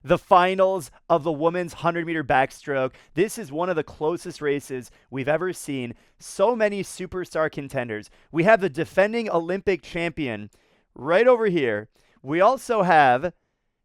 The finals of the women's 100-meter backstroke. This is one of the closest races we've ever seen. So many superstar contenders. We have the defending Olympic champion right over here. We also have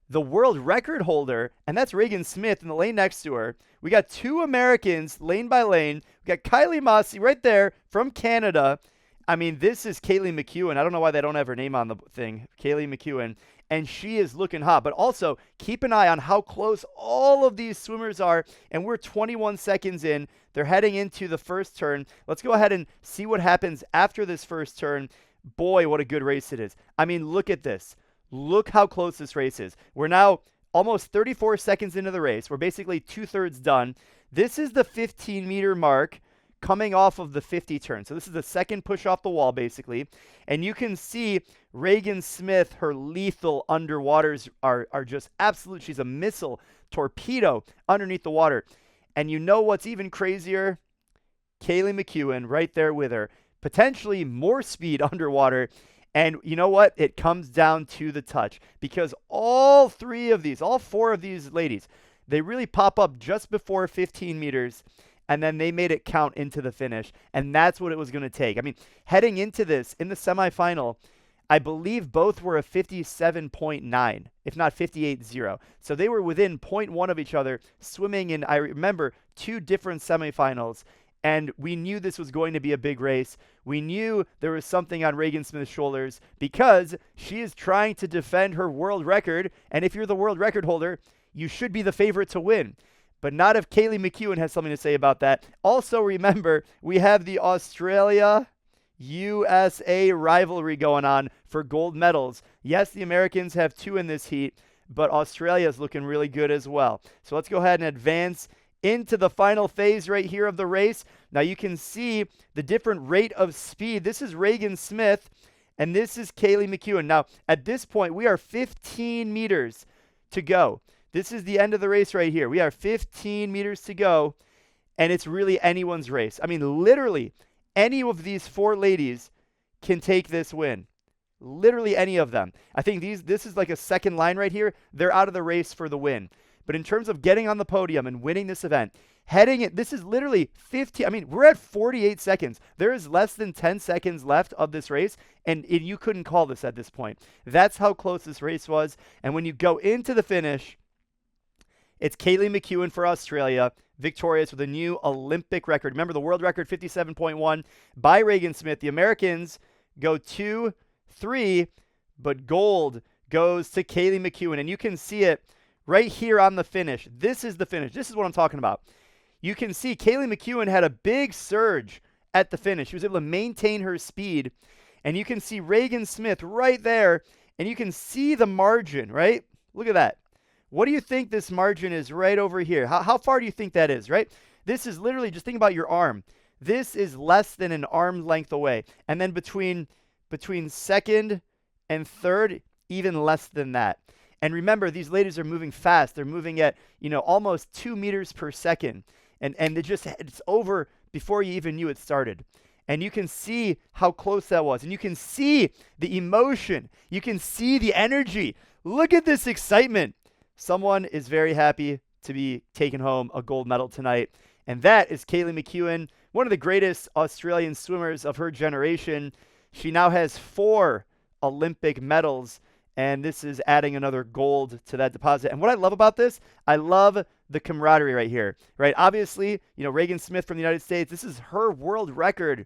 the world record holder, and that's Regan Smith in the lane next to her. We got two Americans lane by lane. We got Kylie Mossy right there from Canada. I mean, this is Kaylee McKeown. I don't know why they don't have her name on the thing. Kaylee McKeown. And she is looking hot. But also, keep an eye on how close all of these swimmers are. And we're 21 seconds in. They're heading into the first turn. Let's go ahead and see what happens after this first turn. Boy, what a good race it is. I mean, look at this. Look how close this race is. We're now almost 34 seconds into the race. We're basically 2/3 done. This is the 15-meter mark coming off of the 50 turn. So this is the second push off the wall, basically. And you can see Regan Smith, her lethal underwaters are just absolute. She's a missile torpedo underneath the water. And you know what's even crazier? Kaylee McKeown right there with her. Potentially more speed underwater. And you know what? It comes down to the touch. Because all four of these ladies, they really pop up just before 15 meters. And then they made it count into the finish. And that's what it was going to take. I mean, heading into this, in the semifinal, I believe both were a 57.9, if not 58.0. So they were within zero point 0.1 of each other, swimming in, I remember, two different semifinals. And we knew this was going to be a big race. We knew there was something on Regan Smith's shoulders because she is trying to defend her world record. And if you're the world record holder, you should be the favorite to win. But not if Kaylee McKeown has something to say about that. Also, remember, we have the Australia-USA rivalry going on for gold medals. Yes, the Americans have 2 in this heat, but Australia is looking really good as well. So let's go ahead and advance into the final phase right here of the race. Now you can see the different rate of speed. This is Regan Smith, and this is Kaylee McKeown. Now, at this point, we are 15 meters to go. This is the end of the race right here. We are 15 meters to go, and it's really anyone's race. I mean, literally, any of these 4 ladies can take this win. Literally any of them. I think this is like a second line right here. They're out of the race for the win. But in terms of getting on the podium and winning this event, this is literally 15. I mean, we're at 48 seconds. There is less than 10 seconds left of this race, and you couldn't call this at this point. That's how close this race was. And when you go into the finish, it's Kaylee McKeown for Australia, victorious with a new Olympic record. Remember, the world record, 57.1 by Regan Smith. The Americans go 2-3, but gold goes to Kaylee McKeown. And you can see it right here on the finish. This is the finish. This is what I'm talking about. You can see Kaylee McKeown had a big surge at the finish. She was able to maintain her speed. And you can see Regan Smith right there. And you can see the margin, right? Look at that. What do you think this margin is right over here? How far do you think that is, right? This is literally, just think about your arm. This is less than an arm's length away. And then between second and third, even less than that. And remember, these ladies are moving fast. They're moving at, almost 2 meters per second. And it's over before you even knew it started. And you can see how close that was. And you can see the emotion. You can see the energy. Look at this excitement. Someone is very happy to be taking home a gold medal tonight, and that is Kaylee McKeown, one of the greatest Australian swimmers of her generation. She now has 4 Olympic medals, and this is adding another gold to that deposit. And what I love about this, I love the camaraderie right here, right? Obviously, Regan Smith from the United States, this is her world record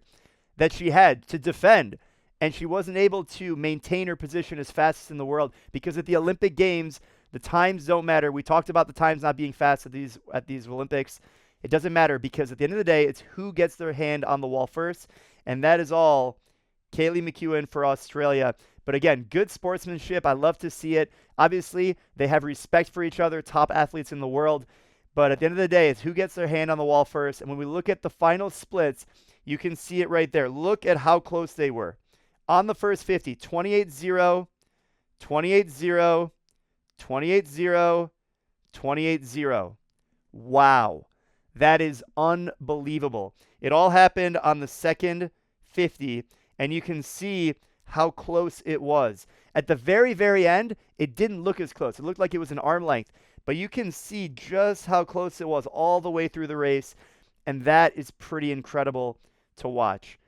that she had to defend, and she wasn't able to maintain her position as fastest in the world because at the Olympic Games, the times don't matter. We talked about the times not being fast at these Olympics. It doesn't matter because at the end of the day, it's who gets their hand on the wall first. And that is all Kaylee McKeown for Australia. But again, good sportsmanship. I love to see it. Obviously, they have respect for each other, top athletes in the world. But at the end of the day, it's who gets their hand on the wall first. And when we look at the final splits, you can see it right there. Look at how close they were. On the first 50, 28-0, 28-0, 28-0, 28-0. Wow. That is unbelievable. It all happened on the second 50, and you can see how close it was. At the very, very end, it didn't look as close. It looked like it was an arm length. but you can see just how close it was all the way through the race, and that is pretty incredible to watch.